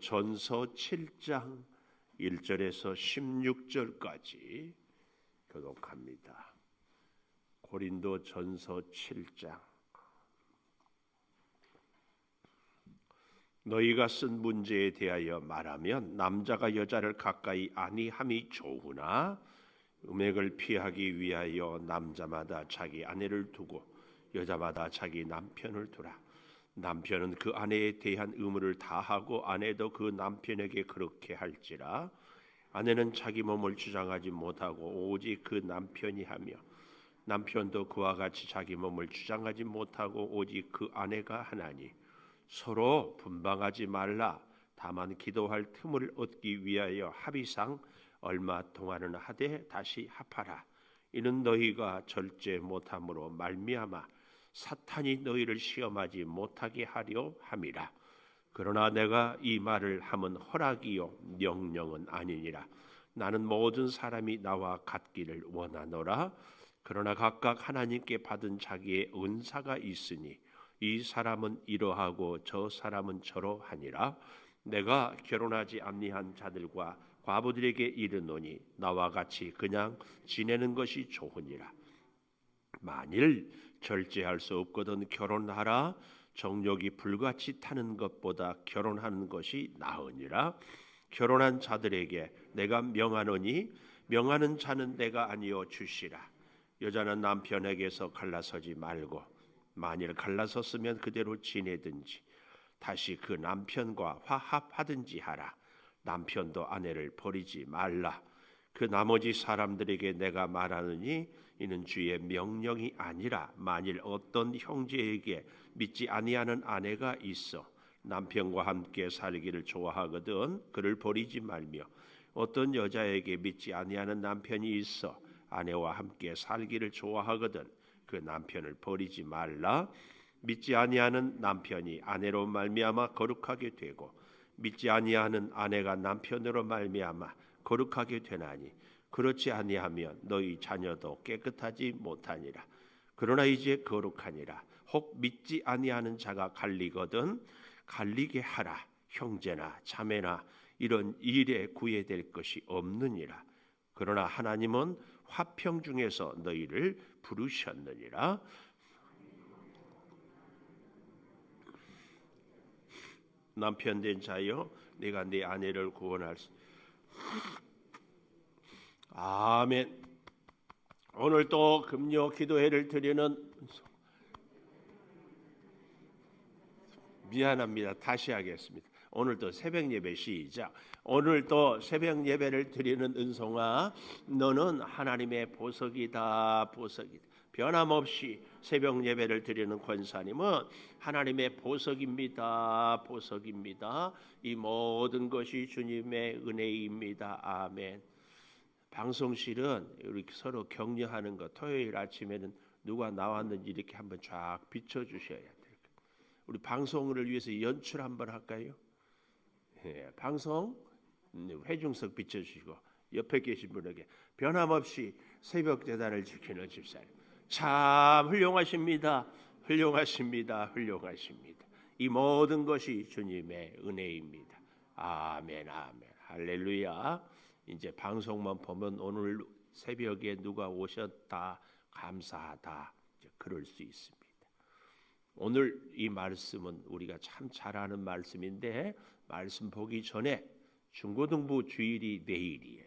고린도전서 7장 1절에서 16절까지 교독합니다. 고린도전서 7장. 너희가 쓴 문제에 대하여 말하면 남자가 여자를 가까이 아니함이 좋으나 음행을 피하기 위하여 남자마다 자기 아내를 두고 여자마다 자기 남편을 두라. 남편은 그 아내에 대한 의무를 다하고 아내도 그 남편에게 그렇게 할지라. 아내는 자기 몸을 주장하지 못하고 오직 그 남편이 하며 남편도 그와 같이 자기 몸을 주장하지 못하고 오직 그 아내가 하나니 서로 분방하지 말라. 다만 기도할 틈을 얻기 위하여 합의상 얼마 동안은 하되 다시 합하라. 이는 너희가 절제 못함으로 말미암아 사탄이 너희를 시험하지 못하게 하려 함이라. 그러나 내가 이 말을 함은 허락이요 명령은 아니니라. 나는 모든 사람이 나와 같기를 원하노라. 그러나 각각 하나님께 받은 자기의 은사가 있으니 이 사람은 이러하고 저 사람은 저러하니라. 내가 결혼하지 아니한 자들과 과부들에게 이르노니 나와 같이 그냥 지내는 것이 좋으니라. 만일 절제할 수 없거든 결혼하라. 정욕이 불같이 타는 것보다 결혼하는 것이 나으니라. 결혼한 자들에게 내가 명하노니 명하는 자는 내가 아니요 주시라. 여자는 남편에게서 갈라서지 말고 만일 갈라섰으면 그대로 지내든지 다시 그 남편과 화합하든지 하라. 남편도 아내를 버리지 말라. 그 나머지 사람들에게 내가 말하느니 이는 주의 명령이 아니라 만일 어떤 형제에게 믿지 아니하는 아내가 있어 남편과 함께 살기를 좋아하거든 그를 버리지 말며 어떤 여자에게 믿지 아니하는 남편이 있어 아내와 함께 살기를 좋아하거든 그 남편을 버리지 말라. 믿지 아니하는 남편이 아내로 말미암아 거룩하게 되고 믿지 아니하는 아내가 남편으로 말미암아 거룩하게 되나니 그렇지 아니하면 너희 자녀도 깨끗하지 못하니라. 그러나 이제 거룩하니라. 혹 믿지 아니하는 자가 갈리거든 갈리게 하라. 형제나 자매나 이런 일에 구애될 것이 없느니라. 그러나 하나님은 화평 중에서 너희를 부르셨느니라. 남편 된 자여 내가 네 아내를 구원할 수. 아멘. 오늘 또 금요 기도회를 드리는 미안합니다. 다시 하겠습니다. 오늘 또 새벽 예배 시작. 오늘 또 새벽 예배를 드리는 은송아, 너는 하나님의 보석이다. 보석이다. 변함없이 새벽 예배를 드리는 권사님은 하나님의 보석입니다. 보석입니다. 이 모든 것이 주님의 은혜입니다. 아멘. 방송실은 우리 서로 격려하는 거 토요일 아침에는 누가 나왔는지 이렇게 한번 쫙 비춰주셔야 돼요. 우리 방송을 위해서 연출 한번 할까요? 예, 방송 회중석 비춰주시고 옆에 계신 분에게 변함없이 새벽 제단을 지키는 집사님 참 훌륭하십니다. 훌륭하십니다. 훌륭하십니다. 이 모든 것이 주님의 은혜입니다. 아멘 아멘 할렐루야. 이제 방송만 보면 오늘 새벽에 누가 오셨다 감사하다 그럴 수 있습니다. 오늘 이 말씀은 우리가 참 잘 아는 말씀인데 말씀 보기 전에 중고등부 주일이 내일이에요.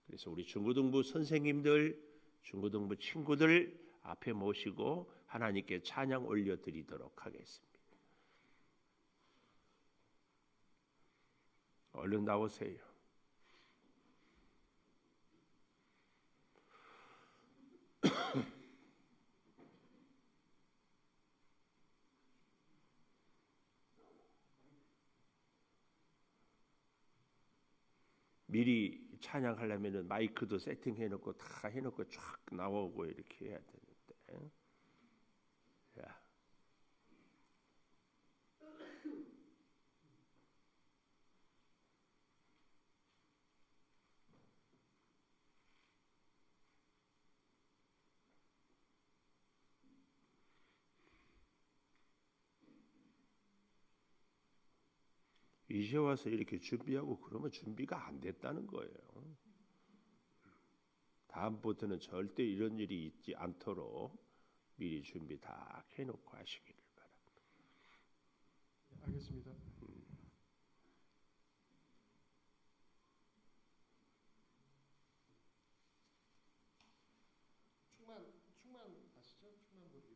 그래서 우리 중고등부 선생님들, 중고등부 친구들 앞에 모시고 하나님께 찬양 올려드리도록 하겠습니다. 얼른 나오세요. 미리 찬양하려면 마이크도 세팅해놓고 다 해놓고 쫙 나오고 이렇게 해야 되는데. 자. 이제 와서 이렇게 준비하고 그러면 준비가 안 됐다는 거예요. 다음부터는 절대 이런 일이 있지 않도록 미리 준비 다 해놓고 하시기를 바랍니다. 알겠습니다. 충만 아시죠? 충만 부르기.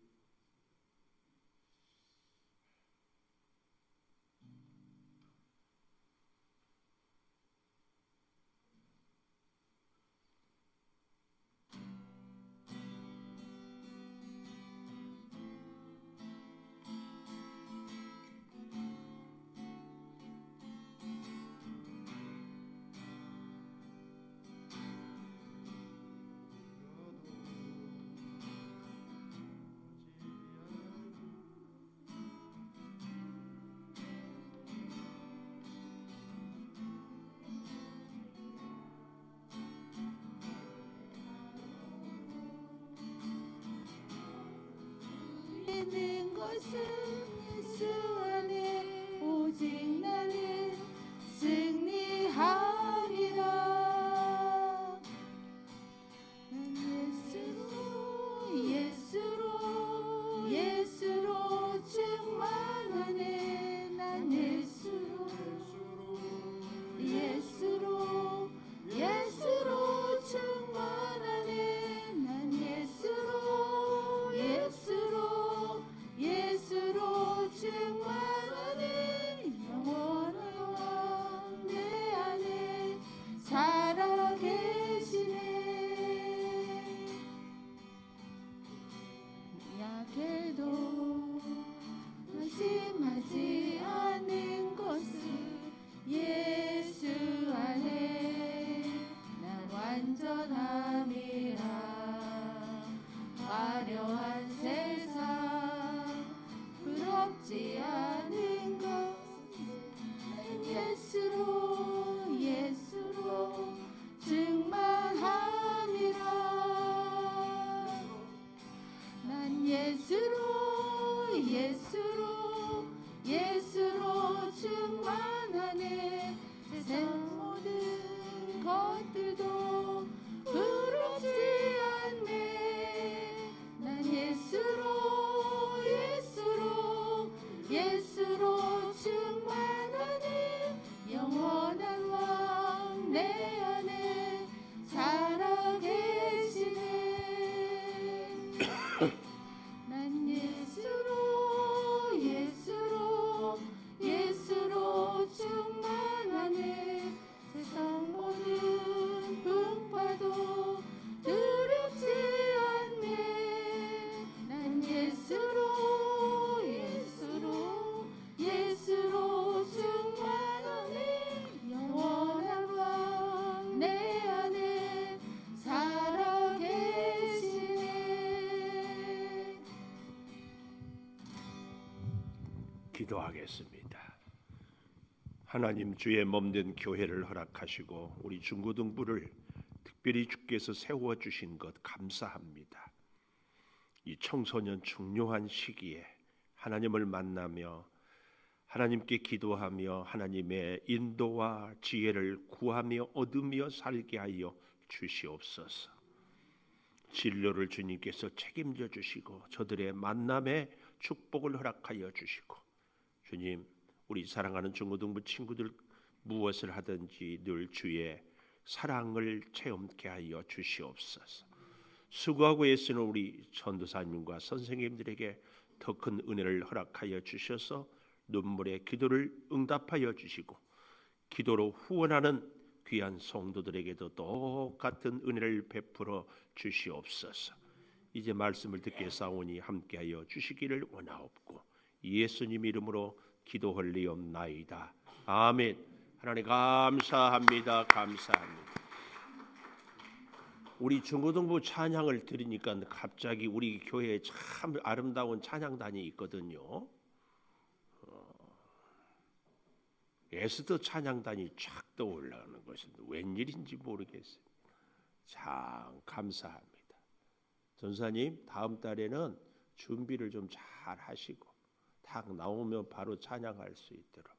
있는 것은 예수 안에 오직 나는 승리함이라. 난 예수로 충만하네. 난 예수로 충만하네. 난 예수로 충만하네. 영원한 왕 내 안에 살아 계시네. 약해도 의심하지 않는 것은 예수 안에 난 완전함이라. 화려한 세상 부럽지 않은 것은 예수로 충만함이라. 난 예수로 충만하네. 세상 모든 것들도 부럽지 않네. 난 예수로 충만하네. 영원한 왕 내 안에 살아 계시네. 난 예수로 충만하네. 세상 모든 풍파도 두렵지 않네. 난 예수로 충만하네. 영원한 왕 내 안에 살아 계시네. 기도하겠습니다. 하나님, 주의 몸된 교회를 허락하시고 우리 중고등부를 특별히 주께서 세워주신 것 감사합니다. 이 청소년 중요한 시기에 하나님을 만나며 하나님께 기도하며 하나님의 인도와 지혜를 구하며 얻으며 살게 하여 주시옵소서. 진료를 주님께서 책임져 주시고 저들의 만남에 축복을 허락하여 주시고, 주님, 우리 사랑하는 중고등부 친구들 무엇을 하든지 늘 주의 사랑을 체험케 하여 주시옵소서. 수고하고 애쓰는 우리 전도사님과 선생님들에게 더 큰 은혜를 허락하여 주셔서 눈물의 기도를 응답하여 주시고, 기도로 후원하는 귀한 성도들에게도 똑같은 은혜를 베풀어 주시옵소서. 이제 말씀을 듣게 싸우니 함께하여 주시기를 원하옵고 예수님 이름으로 기도하리옵나이다. 아멘. 하나님 감사합니다. 감사합니다. 우리 중고등부 찬양을 들으니까 갑자기 우리 교회에 참 아름다운 찬양단이 있거든요. 에스더 찬양단이 쫙 떠올라가는 것은 웬일인지 모르겠어요. 참 감사합니다. 전사님, 다음 달에는 준비를 좀 잘 하시고 딱 나오면 바로 찬양할 수 있도록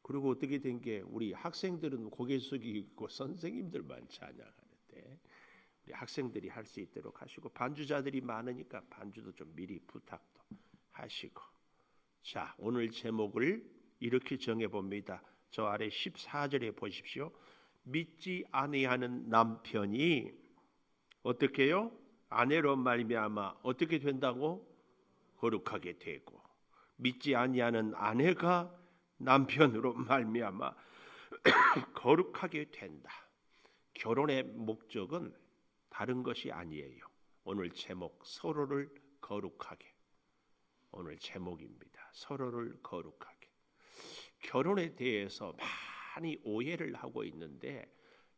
그리고 어떻게 된 게 우리 학생들은 고개 숙이고 선생님들만 찬양하는데 우리 학생들이 할 수 있도록 하시고 반주자들이 많으니까 반주도 좀 미리 부탁도 하시고. 자, 오늘 제목을 이렇게 정해 봅니다. 저 아래 14절에 보십시오. 믿지 아니하는 남편이 어떻게 해요? 아내로 말미암아 어떻게 된다고? 거룩하게 되고, 믿지 아니하는 아내가 남편으로 말미암아 거룩하게 된다. 결혼의 목적은 다른 것이 아니에요. 오늘 제목 서로를 거룩하게. 오늘 제목입니다. 서로를 거룩하게. 결혼에 대해서 많이 오해를 하고 있는데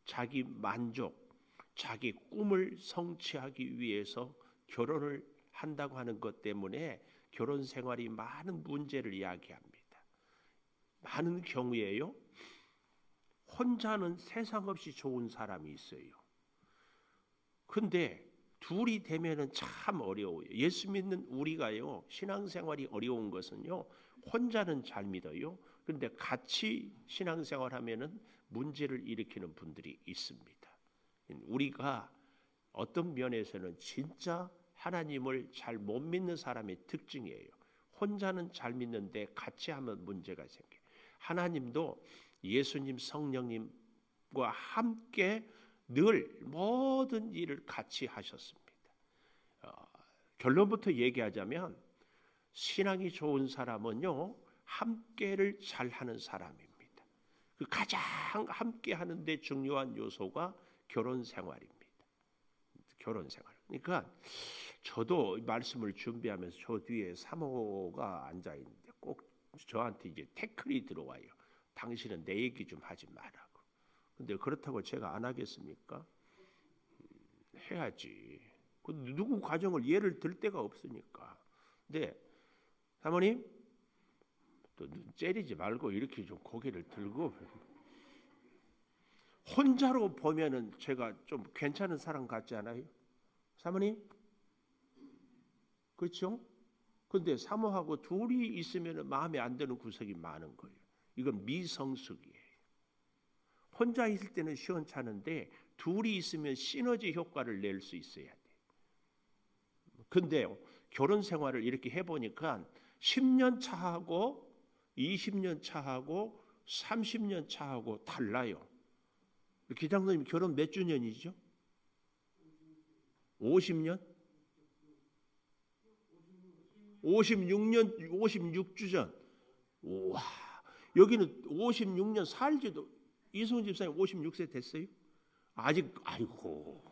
자기 만족, 자기 꿈을 성취하기 위해서 결혼을 한다고 하는 것 때문에 결혼 생활이 많은 문제를 이야기합니다. 많은 경우에요. 혼자는 세상 없이 좋은 사람이 있어요. 근데 둘이 되면은 참 어려워요. 예수 믿는 우리가요, 신앙생활이 어려운 것은요, 혼자는 잘 믿어요. 그런데 같이 신앙생활하면은 문제를 일으키는 분들이 있습니다. 우리가 어떤 면에서는 진짜 하나님을 잘 못 믿는 사람의 특징이에요. 혼자는 잘 믿는데 같이 하면 문제가 생겨요. 하나님도 예수님, 성령님과 함께 늘 모든 일을 같이 하셨습니다. 결론부터 얘기하자면 신앙이 좋은 사람은요, 함께를 잘하는 사람입니다. 그 가장 함께 하는데 중요한 요소가 결혼 생활입니다. 결혼 생활. 그러니까 저도 말씀을 준비하면서 저 뒤에 사모가 앉아 있는데 꼭 저한테 이제 태클이 들어와요. 당신은 내 얘기 좀 하지 말라고. 근데 그렇다고 제가 안 하겠습니까? 해야지. 누구 가정을 예를 들 데가 없으니까. 근데 사모님 또 째리지 말고 이렇게 좀 고개를 들고, 혼자로 보면은 제가 좀 괜찮은 사람 같지 않아요? 사모님? 그렇죠? 근데 사모하고 둘이 있으면 마음에 안 드는 구석이 많은 거예요. 이건 미성숙이에요. 혼자 있을 때는 시원찮은데 둘이 있으면 시너지 효과를 낼 수 있어야 돼. 근데 결혼 생활을 이렇게 해보니까 10년 차하고 20년 차하고 30년 차하고 달라요. 기장님 결혼 몇 주년이죠? 50년? 56년, 56주 전. 우와, 여기는 56년 살지도, 이승훈 집사님 56세 됐어요? 아직, 아이고.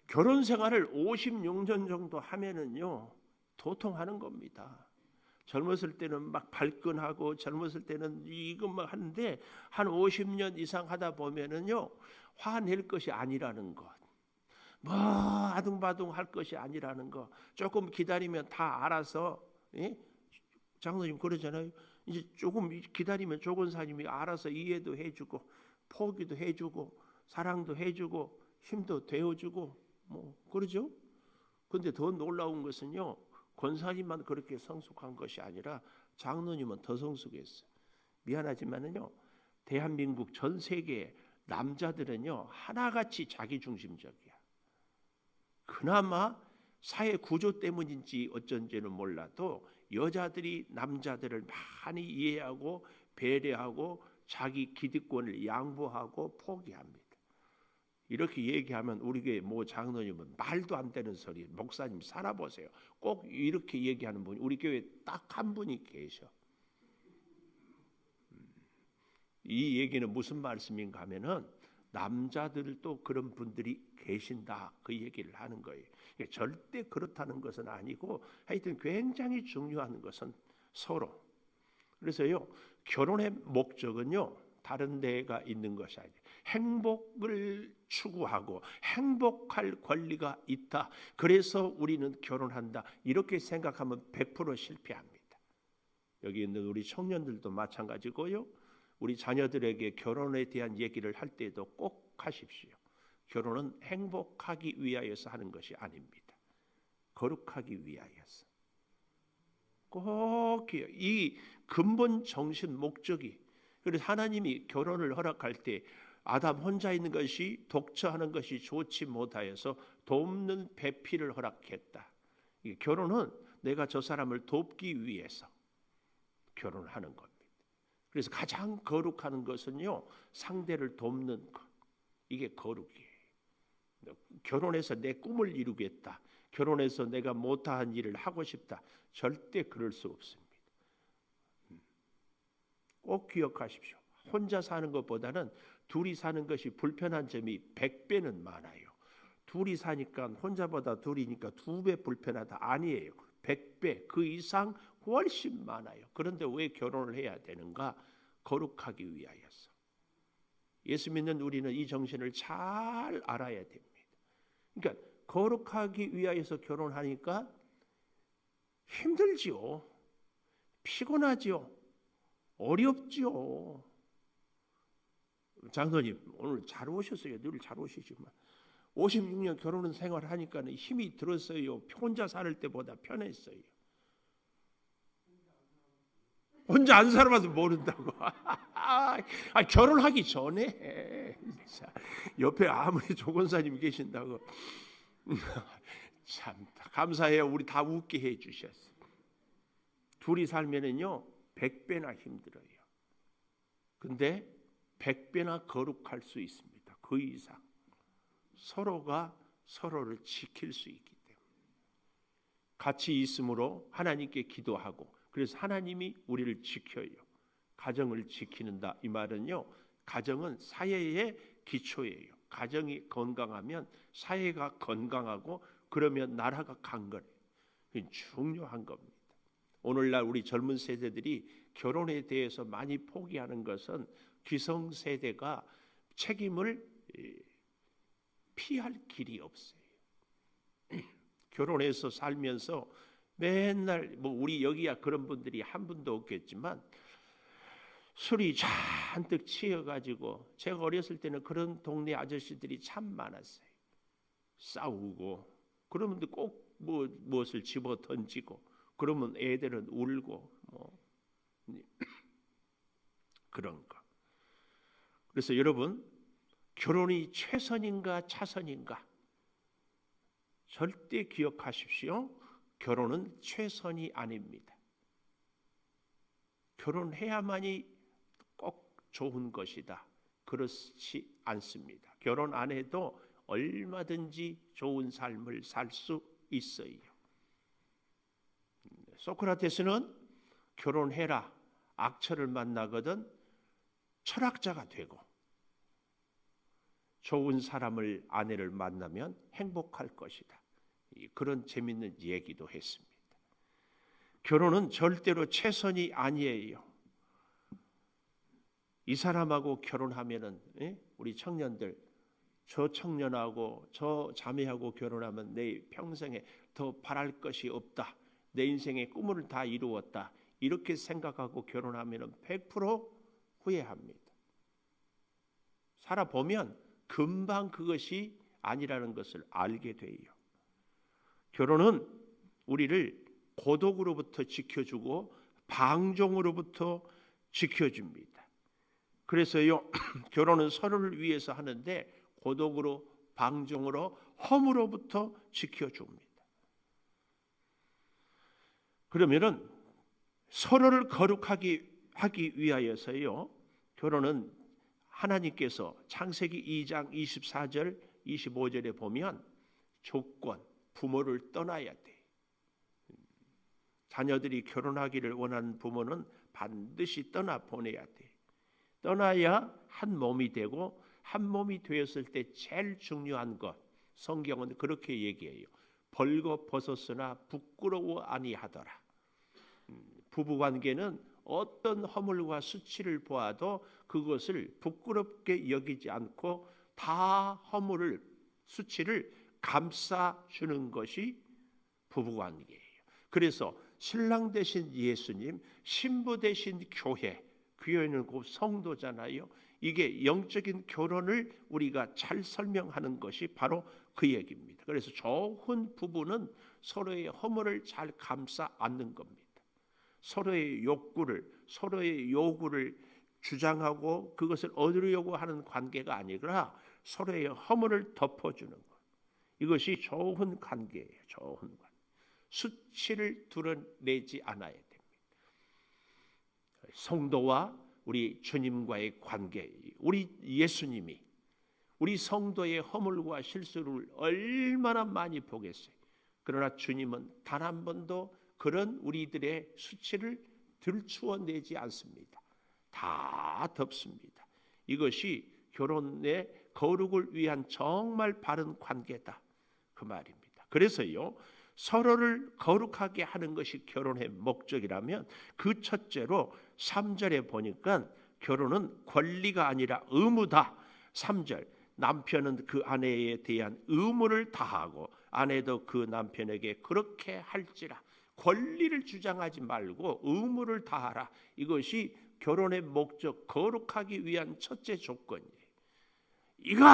결혼 생활을 56년 정도 하면은요, 도통하는 겁니다. 젊었을 때는 막 발끈하고 젊었을 때는 이거 막 하는데 한 50년 이상 하다 보면은요, 화낼 것이 아니라는 것. 뭐 아둥바둥 할 것이 아니라는 거. 조금 기다리면 다 알아서, 예? 장로님 그러잖아요. 이제 조금 기다리면 조건사님이 알아서 이해도 해주고 포기도 해주고 사랑도 해주고 힘도 되어주고 뭐 그러죠. 근데 더 놀라운 것은요, 권사님만 그렇게 성숙한 것이 아니라 장로님은 더 성숙했어요. 미안하지만은요, 대한민국 전 세계 남자들은요 하나같이 자기중심적이야. 그나마 사회 구조 때문인지 어쩐지는 몰라도 여자들이 남자들을 많이 이해하고 배려하고 자기 기득권을 양보하고 포기합니다. 이렇게 얘기하면 우리 교회 모 장로님은 말도 안 되는 소리, 목사님 살아보세요. 꼭 이렇게 얘기하는 분이 우리 교회에 딱 한 분이 계셔. 이 얘기는 무슨 말씀인가 하면은 남자들도 그런 분들이 계신다, 그 얘기를 하는 거예요. 절대 그렇다는 것은 아니고 하여튼 굉장히 중요한 것은 서로. 그래서요, 결혼의 목적은요 다른 데가 있는 것이 아니에요. 행복을 추구하고 행복할 권리가 있다. 그래서 우리는 결혼한다. 이렇게 생각하면 100% 실패합니다. 여기 있는 우리 청년들도 마찬가지고요. 우리 자녀들에게 결혼에 대한 얘기를 할 때도 꼭 하십시오. 결혼은 행복하기 위하여서 하는 것이 아닙니다. 거룩하기 위하여서. 꼭 이 근본 정신 목적이, 그래서 하나님이 결혼을 허락할 때 아담 혼자 있는 것이 독처하는 것이 좋지 못하여서 돕는 배필을 허락했다. 이 결혼은 내가 저 사람을 돕기 위해서 결혼하는 겁니다. 그래서 가장 거룩한 것은요, 상대를 돕는 것. 이게 거룩이에요. 결혼해서 내 꿈을 이루겠다, 결혼해서 내가 못한 일을 하고 싶다, 절대 그럴 수 없습니다. 꼭 기억하십시오. 혼자 사는 것보다는 둘이 사는 것이 불편한 점이 100배는 많아요. 둘이 사니까 혼자보다 둘이니까 2배 불편하다, 아니에요. 100배 그 이상 훨씬 많아요. 그런데 왜 결혼을 해야 되는가? 거룩하기 위하여서. 예수 믿는 우리는 이 정신을 잘 알아야 됩니다. 그러니까 거룩하기 위하여서 결혼하니까 힘들지요, 피곤하지요, 어렵지요. 장로님 오늘 잘 오셨어요. 늘 잘 오시지만 56년 결혼 생활하니까 힘이 들었어요. 혼자 살 때보다 편했어요. 혼자 안 살아봐도 모른다고. 결혼하기 전에 진짜 옆에 아무리 조건사님 계신다고. 참 감사해요. 우리 다 웃게 해주셨어요. 둘이 살면은요 100배나 힘들어요. 근데 100배나 거룩할 수 있습니다. 그 이상 서로가 서로를 지킬 수 있기 때문에. 같이 있음으로 하나님께 기도하고, 그래서 하나님이 우리를 지켜요. 가정을 지키는다, 이 말은요, 가정은 사회의 기초예요. 가정이 건강하면 사회가 건강하고, 그러면 나라가 강건해요. 중요한 겁니다. 오늘날 우리 젊은 세대들이 결혼에 대해서 많이 포기하는 것은 기성세대가 책임을 피할 길이 없어요. 결혼해서 살면서 맨날 뭐 우리 여기야 그런 분들이 한 분도 없겠지만 술이 잔뜩 취해가지고, 제가 어렸을 때는 그런 동네 아저씨들이 참 많았어요. 싸우고 그러면 꼭 무엇을 집어 던지고, 그러면 애들은 울고 뭐 그런 거. 그래서 여러분, 결혼이 최선인가 차선인가? 절대 기억하십시오. 결혼은 최선이 아닙니다. 결혼해야만이 꼭 좋은 것이다, 그렇지 않습니다. 결혼 안 해도 얼마든지 좋은 삶을 살 수 있어요. 소크라테스는 결혼해라, 악처를 만나거든 철학자가 되고, 좋은 사람을, 아내를 만나면 행복할 것이다, 그런 재밌는 얘기도 했습니다. 결혼은 절대로 최선이 아니에요. 이 사람하고 결혼하면은, 우리 청년들, 저 청년하고 저 자매하고 결혼하면 내 평생에 더 바랄 것이 없다, 내 인생의 꿈을 다 이루었다, 이렇게 생각하고 결혼하면은 100% 후회합니다. 살아보면 금방 그것이 아니라는 것을 알게 돼요. 결혼은 우리를 고독으로부터 지켜주고 방종으로부터 지켜줍니다. 그래서요, 결혼은 서로를 위해서 하는데 고독으로, 방종으로, 험으로부터 지켜줍니다. 그러면은 서로를 거룩하게 하기 위하여서요, 결혼은 하나님께서 창세기 2장 24절 25절에 보면 조건, 부모를 떠나야 돼. 자녀들이 결혼하기를 원하는 부모는 반드시 떠나보내야 돼. 떠나야 한 몸이 되고, 한 몸이 되었을 때 제일 중요한 것, 성경은 그렇게 얘기해요. 벌거벗었으나 부끄러워 아니하더라. 부부관계는 어떤 허물과 수치를 보아도 그것을 부끄럽게 여기지 않고 다 허물을, 수치를 감싸주는 것이 부부관계예요. 그래서 신랑 되신 예수님, 신부 되신 교회, 교회는 곧 성도잖아요. 이게 영적인 결혼을 우리가 잘 설명하는 것이 바로 그 얘기입니다. 그래서 좋은 부부는 서로의 허물을 잘 감싸 안는 겁니다. 서로의 요구를 주장하고 그것을 얻으려고 하는 관계가 아니라 서로의 허물을 덮어주는 것. 이것이 좋은 관계예요. 좋은 관계. 수치를 드러내지 않아야 됩니다. 성도와 우리 주님과의 관계, 우리 예수님이 우리 성도의 허물과 실수를 얼마나 많이 보겠어요. 그러나 주님은 단 한 번도 그런 우리들의 수치를 들추어내지 않습니다. 다 덮습니다. 이것이 결혼의 거룩을 위한 정말 바른 관계다, 그 말입니다. 그래서요, 서로를 거룩하게 하는 것이 결혼의 목적이라면 그 첫째로 3절에 보니까 결혼은 권리가 아니라 의무다. 3절, 남편은 그 아내에 대한 의무를 다하고 아내도 그 남편에게 그렇게 할지라. 권리를 주장하지 말고 의무를 다하라. 이것이 결혼의 목적, 거룩하기 위한 첫째 조건이에요. 이거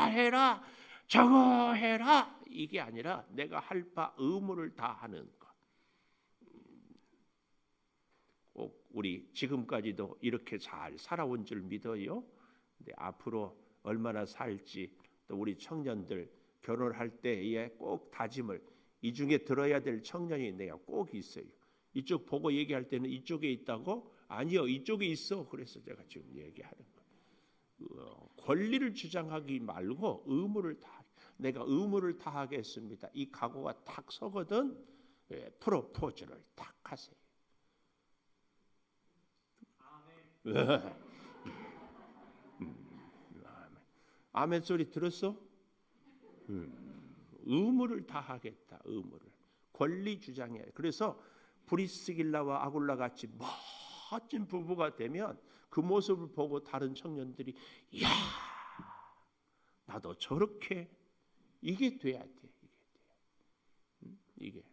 해라, 저거 해라, 이게 아니라 내가 할 바 의무를 다하는 것. 꼭 우리 지금까지도 이렇게 잘 살아온 줄 믿어요. 근데 앞으로 얼마나 살지, 또 우리 청년들 결혼할 때에 꼭 다짐을, 이 중에 들어야 될 청년이 내가 꼭 있어요. 이쪽 보고 얘기할 때는 이쪽에 있다고? 아니요, 이쪽에 있어. 그래서 제가 지금 얘기하는 거예요. 권리를 주장하기 말고 의무를 다, 내가 의무를 다하겠습니다. 이 각오가 탁 서거든 프로포즈를 탁 하세요. 아멘 소리 들었어? 의무를 다하겠다. 의무를. 권리 주장해. 그래서 브리스길라와 아굴라 같이 멋진 부부가 되면 그 모습을 보고 다른 청년들이 야, 나도 저렇게, 이게 돼야 돼. 이게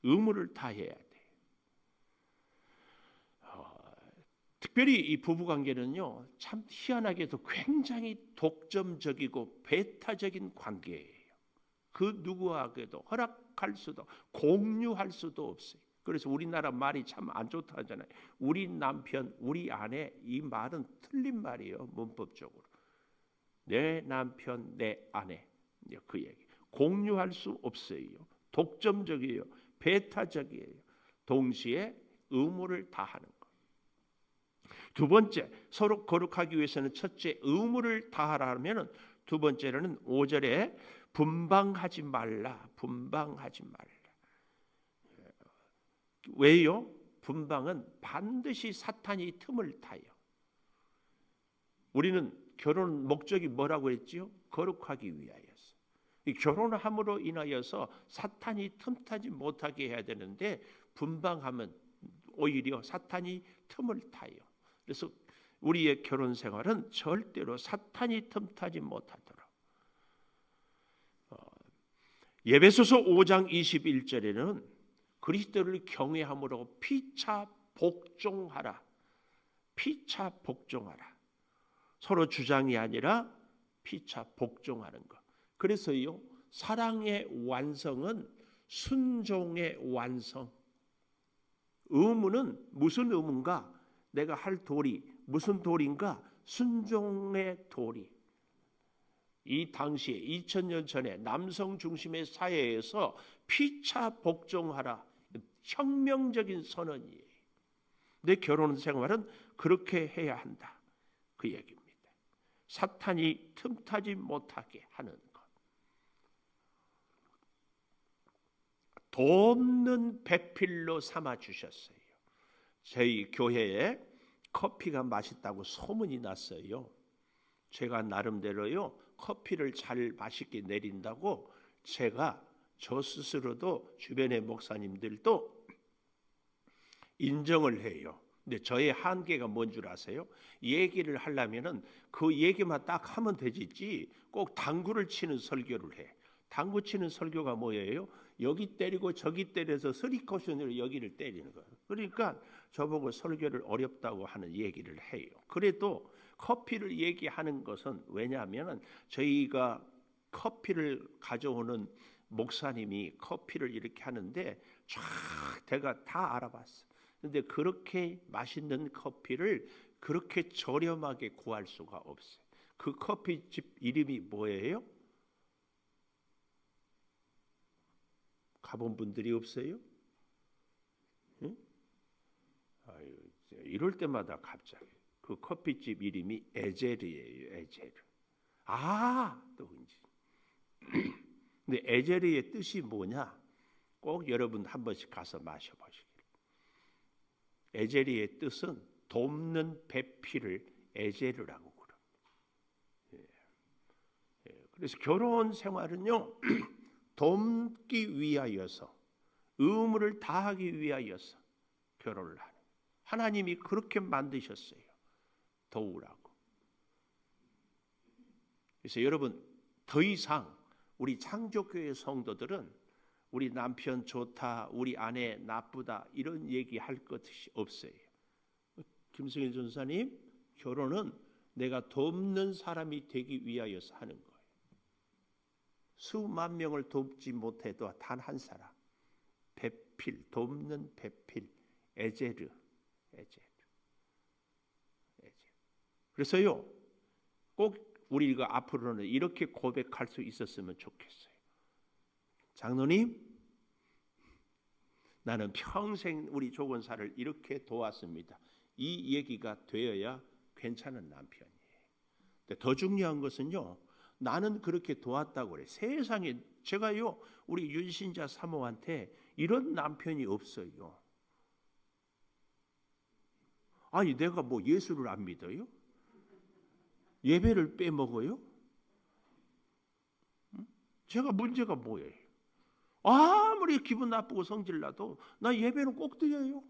의무를 다해야 돼. 특별히 이 부부관계는요, 참 희한하게도 굉장히 독점적이고 배타적인 관계예요. 그 누구에게도 허락할 수도 공유할 수도 없어요. 그래서 우리나라 말이 참 안 좋다 하잖아요. 우리 남편, 우리 아내, 이 말은 틀린 말이에요. 문법적으로. 내 남편, 내 아내, 그 얘기. 공유할 수 없어요. 독점적이에요. 배타적이에요. 동시에 의무를 다하는 것. 두 번째, 서로 거룩하기 위해서는 첫째 의무를 다하라면 두 번째로는 5절에 분방하지 말라. 분방하지 말라. 왜요? 분방은 반드시 사탄이 틈을 타요. 우리는 결혼 목적이 뭐라고 했지요? 거룩하기 위하여서. 이 결혼함으로 인하여서 사탄이 틈타지 못하게 해야 되는데 분방하면 오히려 사탄이 틈을 타요. 그래서 우리의 결혼 생활은 절대로 사탄이 틈타지 못하도록. 에베소서 5장 21절에는 그리스도를 경외함으로 피차 복종하라. 피차 복종하라. 서로 주장이 아니라 피차 복종하는 것. 그래서요, 사랑의 완성은 순종의 완성. 의무는 무슨 의무인가? 내가 할 도리, 무슨 도리인가? 순종의 도리. 이 당시에 2000년 전에 남성 중심의 사회에서 피차 복종하라. 혁명적인 선언이에요. 내 결혼 생활은 그렇게 해야 한다. 그 얘기입니다. 사탄이 틈타지 못하게 하는 것. 돕는 배필로 삼아 주셨어요. 저희 교회에 커피가 맛있다고 소문이 났어요. 제가 나름대로요, 커피를 잘 맛있게 내린다고 제가 저 스스로도 주변의 목사님들도 인정을 해요. 근데 저의 한계가 뭔 줄 아세요? 얘기를 하려면은 그 얘기만 딱 하면 되지 꼭 당구를 치는 설교를 해. 당구 치는 설교가 뭐예요? 여기 때리고 저기 때려서 스리커션으로 여기를 때리는 거예요. 그러니까 저보고 설교를 어렵다고 하는 얘기를 해요. 그래도 커피를 얘기하는 것은 왜냐하면 저희가 커피를 가져오는 목사님이 커피를 이렇게 하는데 쫙 내가 다 알아봤어. 근데 그렇게 맛있는 커피를 그렇게 저렴하게 구할 수가 없어요. 그 커피집 이름이 뭐예요? 가본 분들이 없어요? 응? 아유, 이럴 때마다 갑자기 그 커피집 이름이 에제르예요. 에제르. 또 이제. 근데 에제르의 뜻이 뭐냐? 꼭 여러분 한 번씩 가서 마셔보시길. 에제르의 뜻은 돕는 배필을 에제르라고 그럽니다. 그래서 결혼 생활은요, 돕기 위하여서, 의무를 다하기 위하여서 결혼을 하는. 하나님이 그렇게 만드셨어요. 도우라고. 그래서 여러분, 더 이상 우리 창조교회 성도들은 우리 남편 좋다, 우리 아내 나쁘다 이런 얘기할 것이 없어요. 김승일 전사님, 결혼은 내가 돕는 사람이 되기 위하여서 하는 거예요. 수만 명을 돕지 못해도 단 한 사람, 배필, 돕는 배필, 에제르. 그래서요, 꼭 우리가 앞으로는 이렇게 고백할 수 있었으면 좋겠어요. 장로님, 나는 평생 우리 조건사를 이렇게 도왔습니다. 이 얘기가 되어야 괜찮은 남편이에요. 근데 더 중요한 것은요, 나는 그렇게 도왔다고 그래. 세상에 제가요, 우리 윤신자 사모한테 이런 남편이 없어요. 아니, 내가 뭐 예수를 안 믿어요? 예배를 빼먹어요? 제가 문제가 뭐예요? 아무리 기분 나쁘고 성질 나도 나 예배는 꼭 드려요.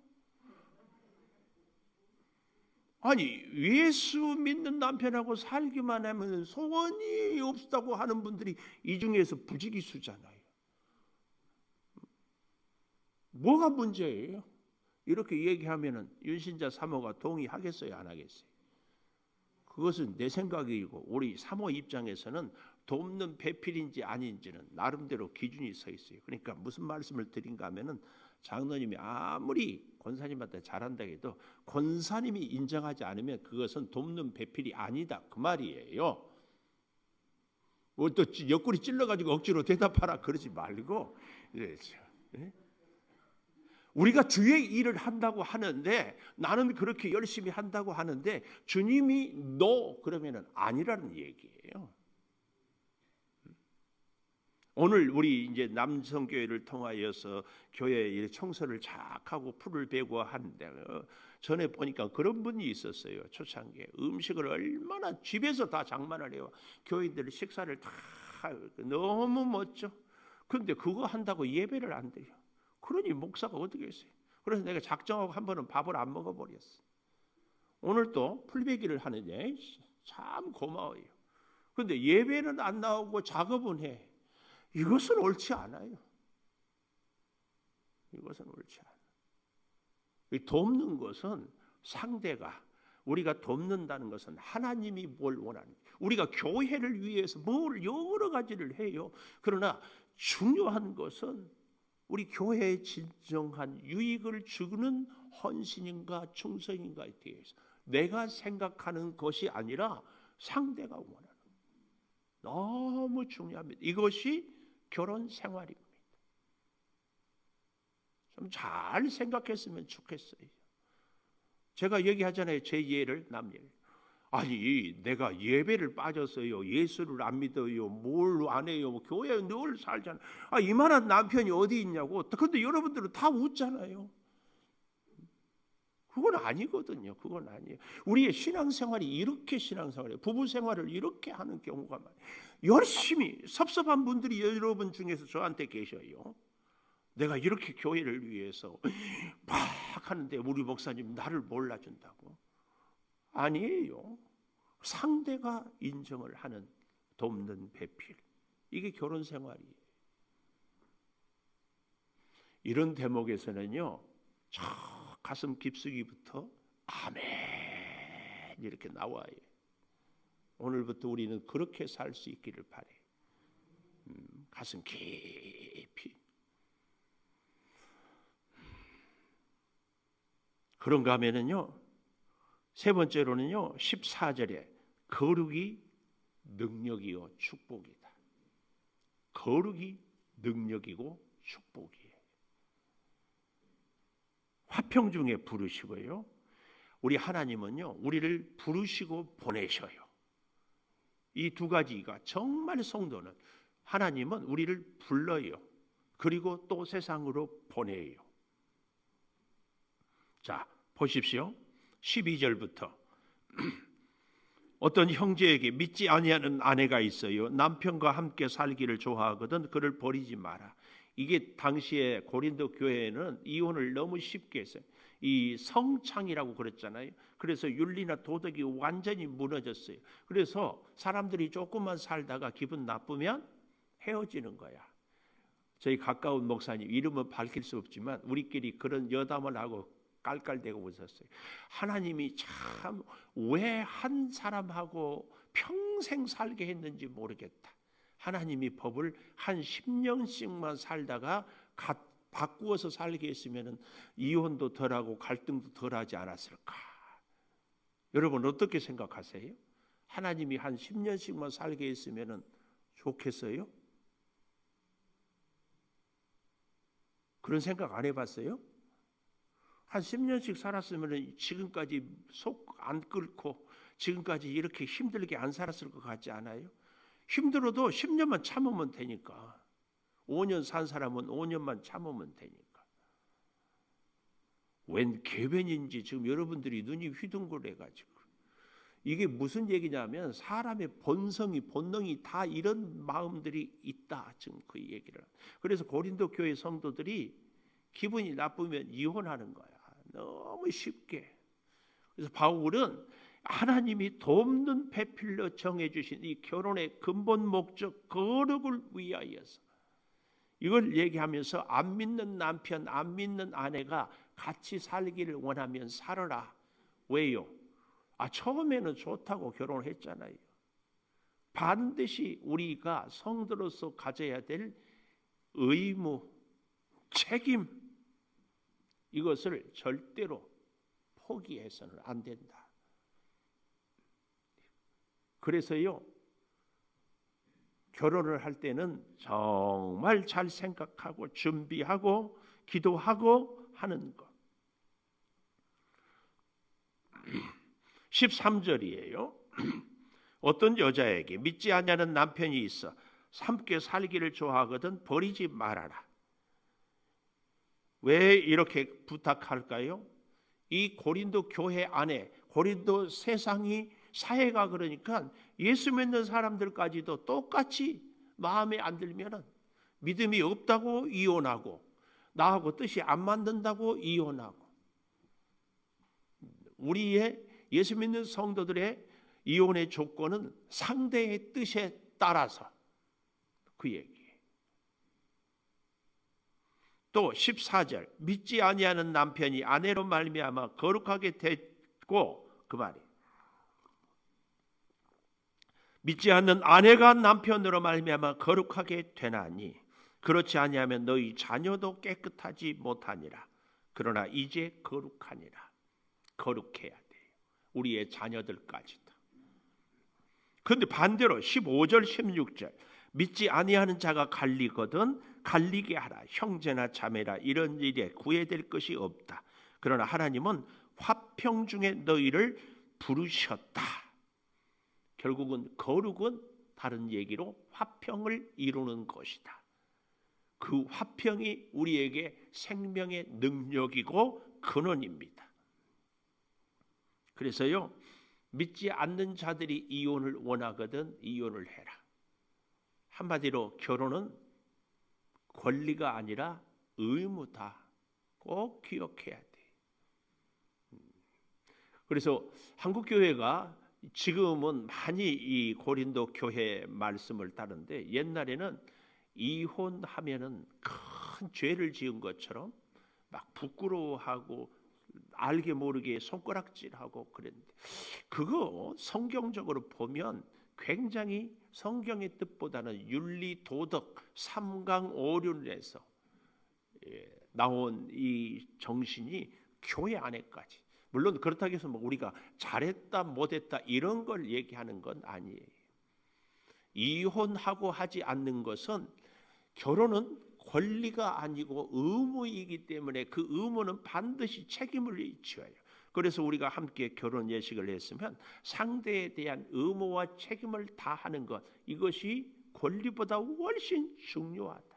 아니, 예수 믿는 남편하고 살기만 하면 소원이 없다고 하는 분들이 이 중에서 부지기수잖아요. 뭐가 문제예요? 이렇게 얘기하면은 윤신자 사모가 동의하겠어요, 안 하겠어요? 그것은 내 생각이고 우리 사모 입장에서는 돕는 배필인지 아닌지는 나름대로 기준이 서 있어요. 그러니까 무슨 말씀을 드린가 하면은, 장로님이 아무리 권사님한테 잘한다 해도 권사님이 인정하지 않으면 그것은 돕는 배필이 아니다, 그 말이에요. 뭐 또 옆구리 찔러가지고 억지로 대답하라 그러지 말고, 우리가 주의 일을 한다고 하는데, 나는 그렇게 열심히 한다고 하는데 주님이 너 그러면은 아니라는 얘기예요. 오늘 우리 이제 남성교회를 통하여서 교회 청소를 착 하고 풀을 베고 하는데, 전에 보니까 그런 분이 있었어요. 초창기에 음식을 얼마나 집에서 다 장만을 해요. 교인들 식사를 다 너무 멋져. 그런데 그거 한다고 예배를 안 드려. 그러니 목사가 어떻게 했어요? 그래서 내가 작정하고 한 번은 밥을 안 먹어버렸어. 오늘 또 풀베기를 하느냐, 참 고마워요. 그런데 예배는 안 나오고 작업은 해. 이것은 옳지 않아요. 이것은 옳지 않아요. 돕는 것은 상대가, 우리가 돕는다는 것은 하나님이 뭘 원하는지, 우리가 교회를 위해서 뭘 여러 가지를 해요. 그러나 중요한 것은 우리 교회의 진정한 유익을 주는 헌신인가 충성인가에 대해서 내가 생각하는 것이 아니라 상대가 원하는 것. 너무 중요합니다. 이것이 결혼 생활입니다. 좀 잘 생각했으면 좋겠어요. 제가 얘기하잖아요. 제 예를, 남 예를. 아니, 내가 예배를 빠졌어요. 예수를 안 믿어요. 뭘 안 해요. 교회에 늘 살잖아요. 이만한 남편이 어디 있냐고. 근데 여러분들은 다 웃잖아요. 그건 아니거든요. 그건 아니에요. 우리의 신앙생활이 이렇게 신앙생활이에요. 부부생활을 이렇게 하는 경우가 많아요. 열심히, 섭섭한 분들이 여러분 중에서 저한테 계셔요. 내가 이렇게 교회를 위해서 막 하는데 우리 목사님 나를 몰라준다고. 아니에요. 상대가 인정을 하는 돕는 배필. 이게 결혼 생활이에요. 이런 대목에서는요, 저 가슴 깊숙이부터 아멘 이렇게 나와요. 오늘부터 우리는 그렇게 살 수 있기를 바래요. 가슴 깊이 깊이. 그런가 하면은요, 세 번째로는요, 14절에 거룩이 능력이요 축복이다. 거룩이 능력이고 축복이에요. 화평 중에 부르시고요, 우리 하나님은요, 우리를 부르시고 보내셔요. 이 두 가지가 정말 성도는, 하나님은 우리를 불러요. 그리고 또 세상으로 보내요. 자, 보십시오. 12절부터 어떤 형제에게 믿지 아니하는 아내가 있어요. 남편과 함께 살기를 좋아하거든 그를 버리지 마라. 이게 당시에 고린도 교회에는 이혼을 너무 쉽게 했어요. 이 성창이라고 그랬잖아요. 그래서 윤리나 도덕이 완전히 무너졌어요. 그래서 사람들이 조금만 살다가 기분 나쁘면 헤어지는 거야. 저희 가까운 목사님, 이름은 밝힐 수 없지만 우리끼리 그런 여담을 하고 깔깔대고 웃었어요. 하나님이 참 왜 한 사람하고 평생 살게 했는지 모르겠다. 하나님이 법을 한 10년씩만 살다가 바꾸어서 살게 했으면 이혼도 덜하고 갈등도 덜하지 않았을까. 여러분 어떻게 생각하세요? 하나님이 한 10년씩만 살게 했으면 좋겠어요? 그런 생각 안 해봤어요? 한 10년씩 살았으면 지금까지 속 안 끓고 지금까지 이렇게 힘들게 안 살았을 것 같지 않아요? 힘들어도 10년만 참으면 되니까. 5년 산 사람은 5년만 참으면 되니까. 웬 계변인지 지금 여러분들이 눈이 휘둥그레가지고. 이게 무슨 얘기냐면 사람의 본능이 다 이런 마음들이 있다. 지금 그 얘기를. 그래서 고린도 교회 성도들이 기분이 나쁘면 이혼하는 거야. 너무 쉽게. 그래서 바울은 하나님이 돕는 배필로 정해주신 이 결혼의 근본 목적 거룩을 위하여서 이걸 얘기하면서 안 믿는 남편, 안 믿는 아내가 같이 살기를 원하면 살아라. 왜요? 처음에는 좋다고 결혼을 했잖아요. 반드시 우리가 성도로서 가져야 될 의무, 책임, 이것을 절대로 포기해서는 안 된다. 그래서요, 결혼을 할 때는 정말 잘 생각하고 준비하고 기도하고 하는 것. 13절이에요. 어떤 여자에게 믿지 않냐는 남편이 있어 함께 살기를 좋아하거든 버리지 말아라. 왜 이렇게 부탁할까요? 이 고린도 교회 안에 고린도 세상이 사회가 그러니까 예수 믿는 사람들까지도 똑같이 마음에 안 들면은 믿음이 없다고 이혼하고 나하고 뜻이 안 맞는다고 이혼하고 우리의 예수 믿는 성도들의 이혼의 조건은 상대의 뜻에 따라서 그 얘기. 또 14절 믿지 아니하는 남편이 아내로 말미암아 거룩하게 됐고 그 말이 믿지 않는 아내가 남편으로 말미암아 거룩하게 되나니 그렇지 아니하면 너희 자녀도 깨끗하지 못하니라. 그러나 이제 거룩하니라. 거룩해야 돼요. 우리의 자녀들까지도. 그런데 반대로 15절 16절 믿지 아니하는 자가 갈리거든 갈리게 하라. 형제나 자매라 이런 일에 구애될 것이 없다. 그러나 하나님은 화평 중에 너희를 부르셨다. 결국은 거룩은 다른 얘기로 화평을 이루는 것이다. 그 화평이 우리에게 생명의 능력이고 근원입니다. 그래서요, 믿지 않는 자들이 이혼을 원하거든 이혼을 해라. 한마디로 결혼은 권리가 아니라 의무다. 꼭 기억해야 돼. 그래서 한국 교회가 지금은 많이 이 고린도 교회 말씀을 따르는데 옛날에는 이혼하면은 큰 죄를 지은 것처럼 막 부끄러워하고 알게 모르게 손가락질하고 그랬는데 그거 성경적으로 보면 굉장히 성경의 뜻보다는 윤리, 도덕, 삼강오륜에서 나온 이 정신이 교회 안에까지, 물론 그렇다고 해서 우리가 잘했다 못했다 이런 걸 얘기하는 건 아니에요. 이혼하고 하지 않는 것은, 결혼은 권리가 아니고 의무이기 때문에 그 의무는 반드시 책임을 져야 해요. 그래서 우리가 함께 결혼 예식을 했으면 상대에 대한 의무와 책임을 다하는 것, 이것이 권리보다 훨씬 중요하다.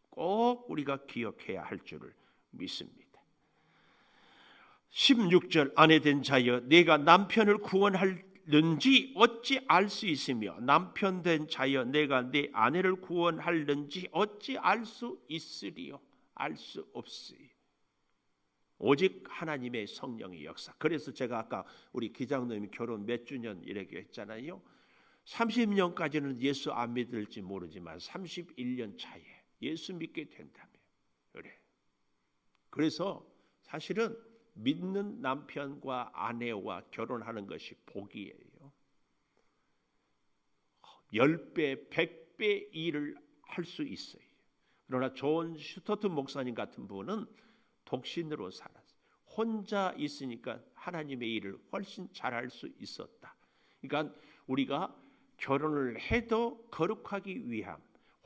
꼭 우리가 기억해야 할 줄을 믿습니다. 16절, 아내된 자여 내가 남편을 구원할는지 어찌 알 수 있으며, 남편된 자여 내가 내 아내를 구원할는지 어찌 알 수 있으리요. 알 수 없으리. 오직 하나님의 성령의 역사. 그래서 제가 아까 우리 기장님이 결혼 몇 주년 이렇게 했잖아요. 30년까지는 예수 안 믿을지 모르지만 31년 차에 예수 믿게 된다면 그래. 그래서 사실은 믿는 남편과 아내와 결혼하는 것이 복이에요. 10배, 100배 일을 할 수 있어요. 그러나 존 슈터트 목사님 같은 분은 독신으로 살았어요. 혼자 있으니까 하나님의 일을 훨씬 잘할 수 있었다. 그러니까 우리가 결혼을 해도 거룩하기 위함,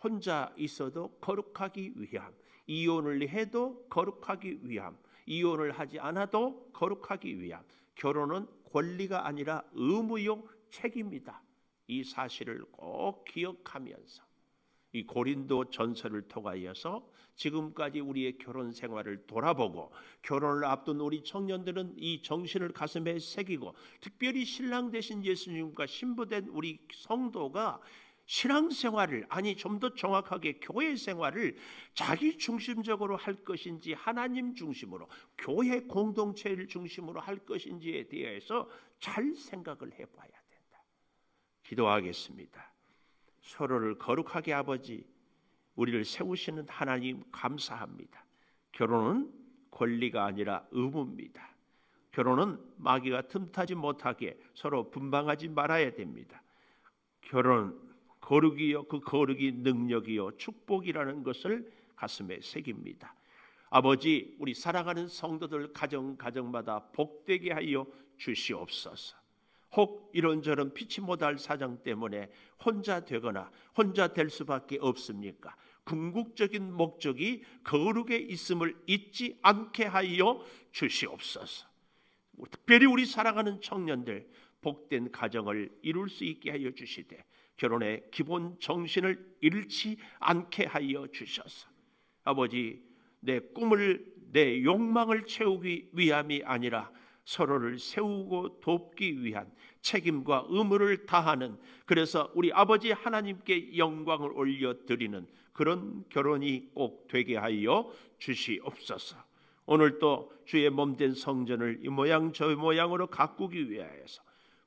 혼자 있어도 거룩하기 위함, 이혼을 해도 거룩하기 위함, 이혼을 하지 않아도 거룩하기 위함. 결혼은 권리가 아니라 의무요 책임이다. 이 사실을 꼭 기억하면서 이 고린도 전서를 통하여서 지금까지 우리의 결혼 생활을 돌아보고, 결혼을 앞둔 우리 청년들은 이 정신을 가슴에 새기고, 특별히 신랑 되신 예수님과 신부된 우리 성도가 신앙생활을, 아니 좀 더 정확하게 교회 생활을 자기 중심적으로 할 것인지 하나님 중심으로, 교회 공동체를 중심으로 할 것인지에 대해서 잘 생각을 해봐야 된다. 기도하겠습니다. 서로를 거룩하게 아버지, 우리를 세우시는 하나님 감사합니다. 결혼은 권리가 아니라 의무입니다. 결혼은 마귀가 틈타지 못하게 서로 분방하지 말아야 됩니다. 결혼 거룩이요, 그 거룩이 능력이요 축복이라는 것을 가슴에 새깁니다. 아버지, 우리 사랑하는 성도들 가정마다 복되게 하여 주시옵소서. 혹 이런저런 피치 못할 사정 때문에 혼자 되거나 혼자 될 수밖에 없습니까? 궁극적인 목적이 거룩에 있음을 잊지 않게 하여 주시옵소서. 특별히 우리 사랑하는 청년들 복된 가정을 이룰 수 있게 하여 주시되, 결혼의 기본 정신을 잃지 않게 하여 주셔서 아버지, 내 꿈을, 내 욕망을 채우기 위함이 아니라 서로를 세우고 돕기 위한 책임과 의무를 다하는, 그래서 우리 아버지 하나님께 영광을 올려드리는 그런 결혼이 꼭 되게 하여 주시옵소서. 오늘도 주의 몸된 성전을 이 모양 저 모양으로 가꾸기 위하여서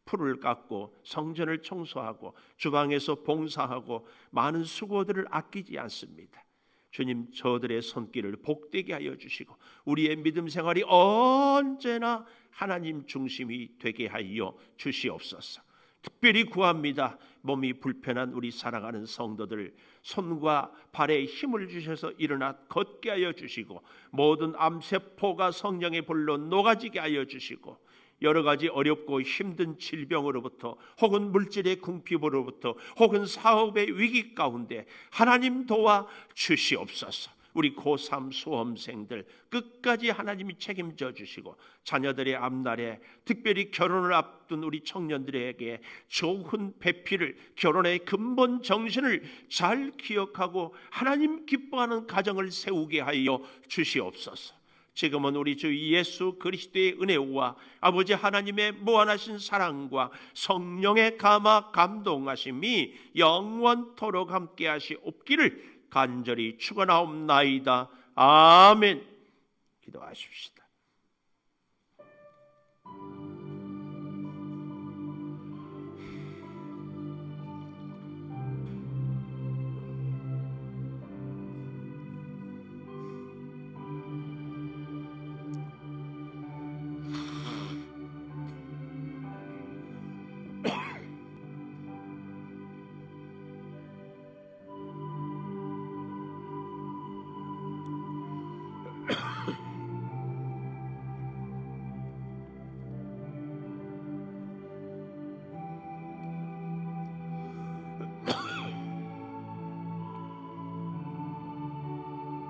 풀을 깎고 성전을 청소하고 주방에서 봉사하고 많은 수고들을 아끼지 않습니다. 주님, 저들의 손길을 복되게 하여 주시고 우리의 믿음 생활이 언제나 하나님 중심이 되게 하여 주시옵소서. 특별히 구합니다. 몸이 불편한 우리 사랑하는 성도들, 손과 발에 힘을 주셔서 일어나 걷게 하여 주시고, 모든 암세포가 성령의 불로 녹아지게 하여 주시고, 여러 가지 어렵고 힘든 질병으로부터, 혹은 물질의 궁핍으로부터, 혹은 사업의 위기 가운데 하나님 도와 주시옵소서. 우리 고3 수험생들 끝까지 하나님이 책임져 주시고, 자녀들의 앞날에 특별히 결혼을 앞둔 우리 청년들에게 좋은 배필을, 결혼의 근본 정신을 잘 기억하고 하나님 기뻐하는 가정을 세우게 하여 주시옵소서. 지금은 우리 주 예수 그리스도의 은혜와 아버지 하나님의 무한하신 사랑과 성령의 감화 감동하심이 영원토록 함께 하시옵기를 간절히 축원하옵나이다. 아멘. 기도하십시다.